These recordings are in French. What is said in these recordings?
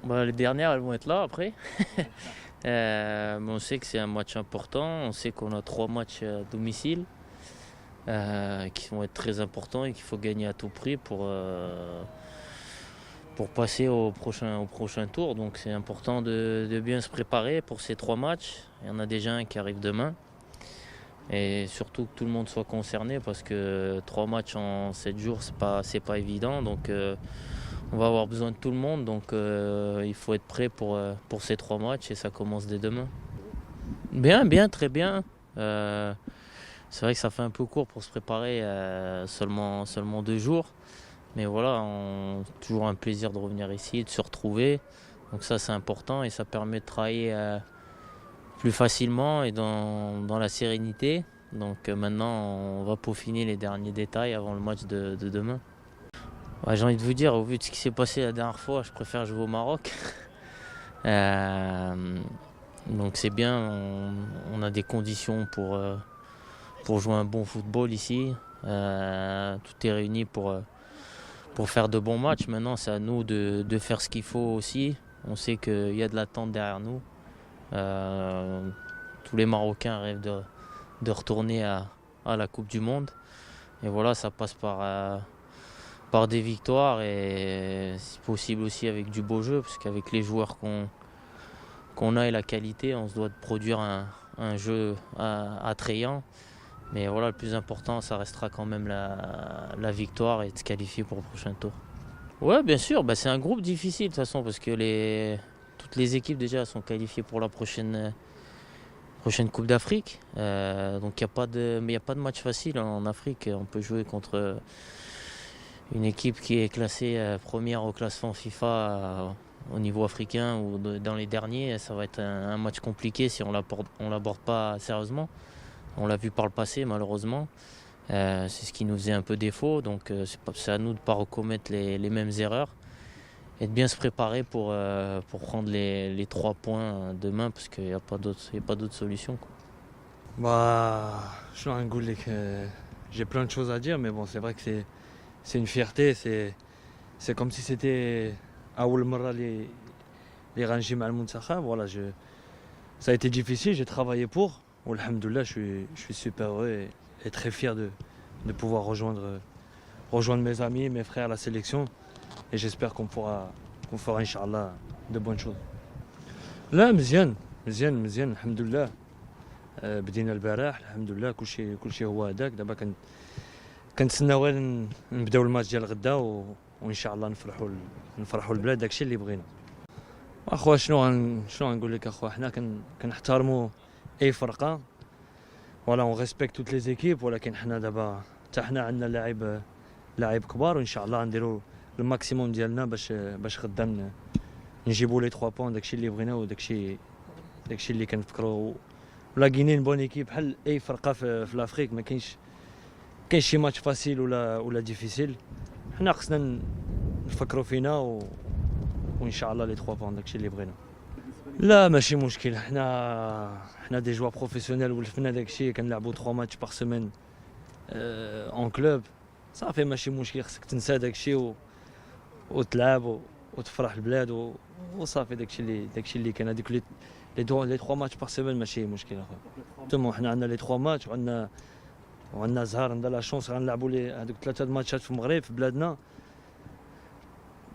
Bah, les dernières, elles vont être là après. Mais on sait que c'est un match important. On sait qu'on a 3 matchs à domicile qui vont être très importants et qu'il faut gagner à tout prix pour passer au prochain tour. Donc c'est important de bien se préparer pour ces 3 matchs. Il y en a déjà un qui arrive demain. Et surtout que tout le monde soit concerné parce que 3 matchs en 7 jours, c'est pas évident. Donc on va avoir besoin de tout le monde. Donc il faut être prêt pour ces 3 matchs et ça commence dès demain. Bien, bien, très bien. C'est vrai que ça fait un peu court pour se préparer, seulement 2 jours. Mais voilà, toujours un plaisir de revenir ici, de se retrouver. Donc ça c'est important et ça permet de travailler plus facilement et dans la sérénité. Donc maintenant on va peaufiner les derniers détails avant le match de demain. Ouais, j'ai envie de vous dire, au vu de ce qui s'est passé la dernière fois, je préfère jouer au Maroc. Euh, donc c'est bien, on a des conditions pour jouer un bon football ici. Tout est réuni pour faire de bons matchs. Maintenant, c'est à nous de faire ce qu'il faut aussi. On sait qu'il y a de l'attente derrière nous. Tous les Marocains rêvent de retourner à la Coupe du Monde. Et voilà, ça passe par des victoires et si possible aussi avec du beau jeu, parce qu'avec les joueurs qu'on a et la qualité, on se doit de produire un jeu attrayant. Mais voilà, le plus important, ça restera quand même la victoire et de se qualifier pour le prochain tour. Ouais, bien sûr, bah, c'est un groupe difficile de toute façon, parce que toutes les équipes déjà sont qualifiées pour la prochaine Coupe d'Afrique. Donc mais il n'y a pas de match facile en Afrique. On peut jouer contre une équipe qui est classée première au classement FIFA au niveau africain ou dans les derniers. Ça va être un match compliqué si on l'aborde pas sérieusement. On l'a vu par le passé malheureusement. C'est ce qui nous faisait un peu défaut. Donc c'est à nous de ne pas recommettre les mêmes erreurs et de bien se préparer pour prendre les 3 points demain parce qu'il n'y a pas d'autre solution, quoi. Bah, je suis un goulé que j'ai plein de choses à dire, mais bon, c'est vrai que c'est une fierté. C'est comme si c'était أول مرة les رانجي مع المنتخب. Voilà, ça a été difficile, j'ai travaillé pour. Alhamdoulilah, je suis super heureux et très fier de pouvoir rejoindre mes amis, mes frères à la sélection. Et j'espère qu'on fera, Inch'Allah, de bonnes choses. لا مزيان مزيان الحمد لله. بدينا البارح الحمد لله كلشي هو هذاك. دابا كنتسناو غير نبداو الماتش ديال غدا وان شاء الله نفرحوا البلاد. داكشي اللي بغينا. اخويا شنو غنقول لك اخويا، حنا كنحترموا اي فرقه. ولا اون ريسبكت توت لي زيكيب، ولكن حنا دابا حتى حنا عندنا لاعب كبار وان شاء الله نديروا الماكسيموم ديالنا باش غدا نجيبوا لي 3 بوين. داكشي اللي بغينا وداكشي اللي كنفكروا. ولا غينين بون ايكيب بحال اي فرقه في لافريك. ما كاينش شي ماتش فاسيل ولا ديفيسيل. حنا خصنا نفكروا فينا وان شاء الله لي 3 بوين داكشي اللي بغينا. لا ماشي مشكل، حنا دي جوار بروفيسيونيل ولفنا داكشي. كنلعبوا 3 ماتش باغ سيمين اون كلوب. صافي ماشي مشكل، خصك تنسى داكشي وتلعب وتفرح البلاد وصافي. داكشي اللي كان. هذيك لي 3 ماتش باغ سيمين ماشي مشكل اخويا. حنا عندنا لي 3 ماتش وعندنا زهر. عندنا لا شونس غنلعبوا هذوك 3 ماتشات في المغرب في بلادنا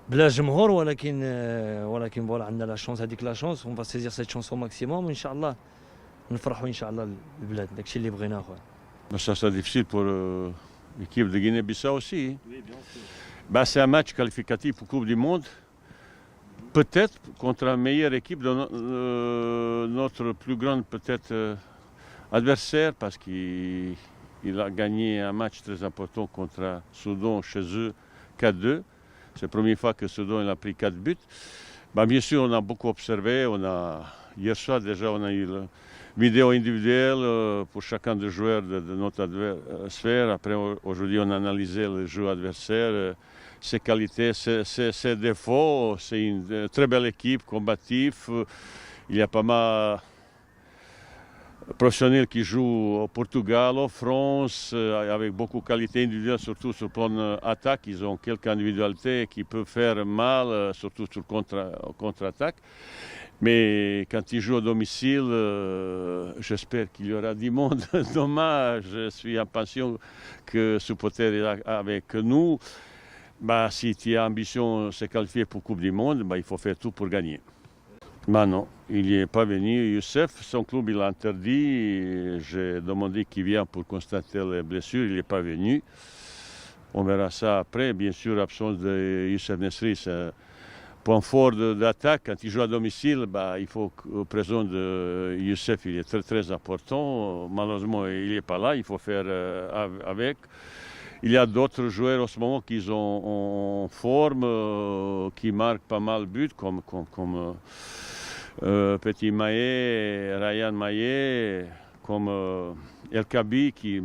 بلا جمهور. ولكن فوالا عندنا لا شونس. هذيك لا شونس اون فا سيزير سيت شونس او ماكسيموم وان شاء الله نفرحوا ان شاء الله البلاد. داكشي اللي بغينا اخويا. Ça sera difficile pour l'équipe de Guinée-Bissau aussi. Oui, bien sûr. Bah, c'est un match qualificatif pour Coupe du Monde. Peut-être contre la meilleure équipe de notre plus grande peut-être adversaire, parce qu'il a gagné un match très important contre Soudan chez eux 4-2. C'est la première fois que Soudan il a pris 4 buts. Bah, bien sûr, on a beaucoup observé. Hier soir déjà, on a eu la vidéo individuelle pour chacun des joueurs de notre adversaire. Après, aujourd'hui, on a analysé le jeu adversaire, ses qualités, ses défauts. C'est une très belle équipe, combative. Il y a pas mal professionnels qui jouent au Portugal, en France, avec beaucoup de qualité individuelle, surtout sur le plan attaque. Ils ont quelques individualités qui peuvent faire mal, surtout sur contre-attaque. Mais quand ils jouent à domicile, j'espère qu'il y aura du monde. Dommage, je suis impatient que supporter est avec nous. Bah, si tu as ambition de se qualifier pour la Coupe du Monde, bah, il faut faire tout pour gagner. Bah non, il n'y est pas venu. Youssef, son club, il a interdit. J'ai demandé qu'il vienne pour constater les blessures. Il n'est pas venu. On verra ça après. Bien sûr, l'absence de Youssef Nesri, c'est un point fort d'attaque. Quand il joue à domicile, bah, il faut que le présent de Youssef, il est très très important. Malheureusement, il n'est pas là. Il faut faire avec. Il y a d'autres joueurs en ce moment qui sont en forme, qui marquent pas mal de buts, comme Petit Maé, Ryan Maé, comme El Kabi qui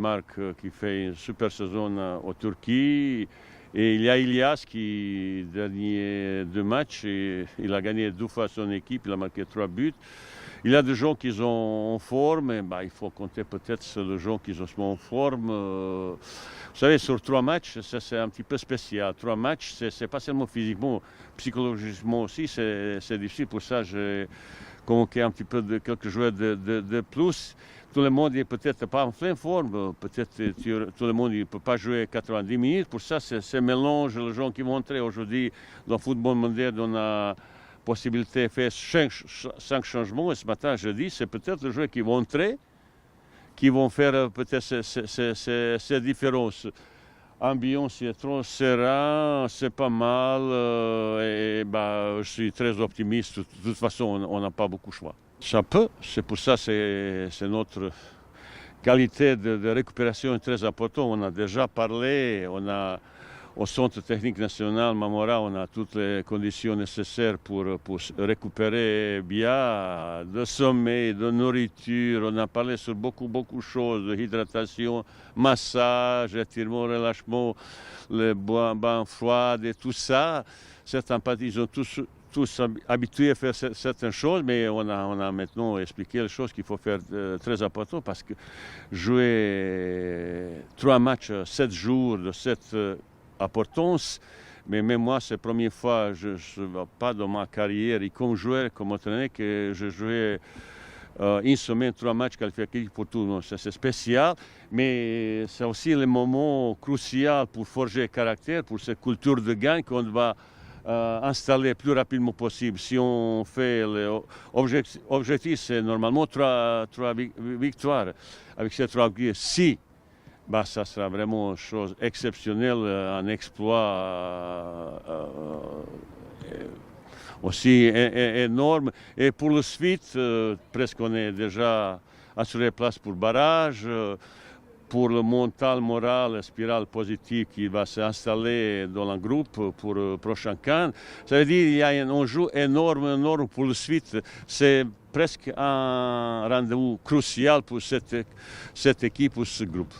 fait une super saison en Turquie. Et il y a Ilias qui, dernier 2 matchs, il a gagné 2 fois son équipe, il a marqué 3 buts. Il y a des gens qui sont en forme, et bah, il faut compter peut-être sur les gens qui sont en forme. Vous savez, sur 3 matchs, c'est un petit peu spécial. 3 matchs, c'est pas seulement physiquement, psychologiquement aussi, c'est difficile. Pour ça, j'ai convoqué un petit peu de quelques joueurs de plus. Tout le monde n'est peut-être pas en pleine forme, peut-être tout le monde ne peut pas jouer 90 minutes. Pour ça, c'est ce mélange, les gens qui vont entrer aujourd'hui dans le football mondial, on a possibilité de faire 5 changements. Et ce matin, je dis, c'est peut-être les joueurs qui vont entrer, qui vont faire peut-être ces différences. Ambiance est trop serein, c'est pas mal. Et bah, je suis très optimiste. De toute façon, on n'a pas beaucoup de choix. Ça peut, c'est pour ça que c'est notre qualité de récupération est très importante. On a déjà parlé, au Centre technique national Mamora, on a toutes les conditions nécessaires pour récupérer bien, de sommeil, de nourriture. On a parlé sur beaucoup de choses, de hydratation, massage, étirement, relâchement, les bains froids et tout ça. Certains ils ont tous habitués à faire certaines choses, mais on a maintenant expliqué les choses qu'il faut faire très important parce que jouer 3 matchs, 7 jours de cette importance, mais même moi, c'est la première fois, je ne vois pas dans ma carrière, et comme joueur, comme entraîneur, que je jouais une semaine, 3 matchs qualificatifs pour tout le monde. C'est spécial, mais c'est aussi le moment crucial pour forger le caractère, pour cette culture de gagne qu'on va installer le plus rapidement possible. Si on fait l'objectif, c'est normalement 3 victoires. Avec ces 3 victoires, si, bah, ça sera vraiment une chose exceptionnelle, un exploit aussi énorme. Et pour le suite, presque on est déjà assuré place pour le barrage. Pour le mental, moral, la spirale positive qui va s'installer dans le groupe pour le prochain CAN. Ça veut dire qu'il y a un enjeu énorme pour la suite. C'est presque un rendez-vous crucial pour cette équipe, pour ce groupe.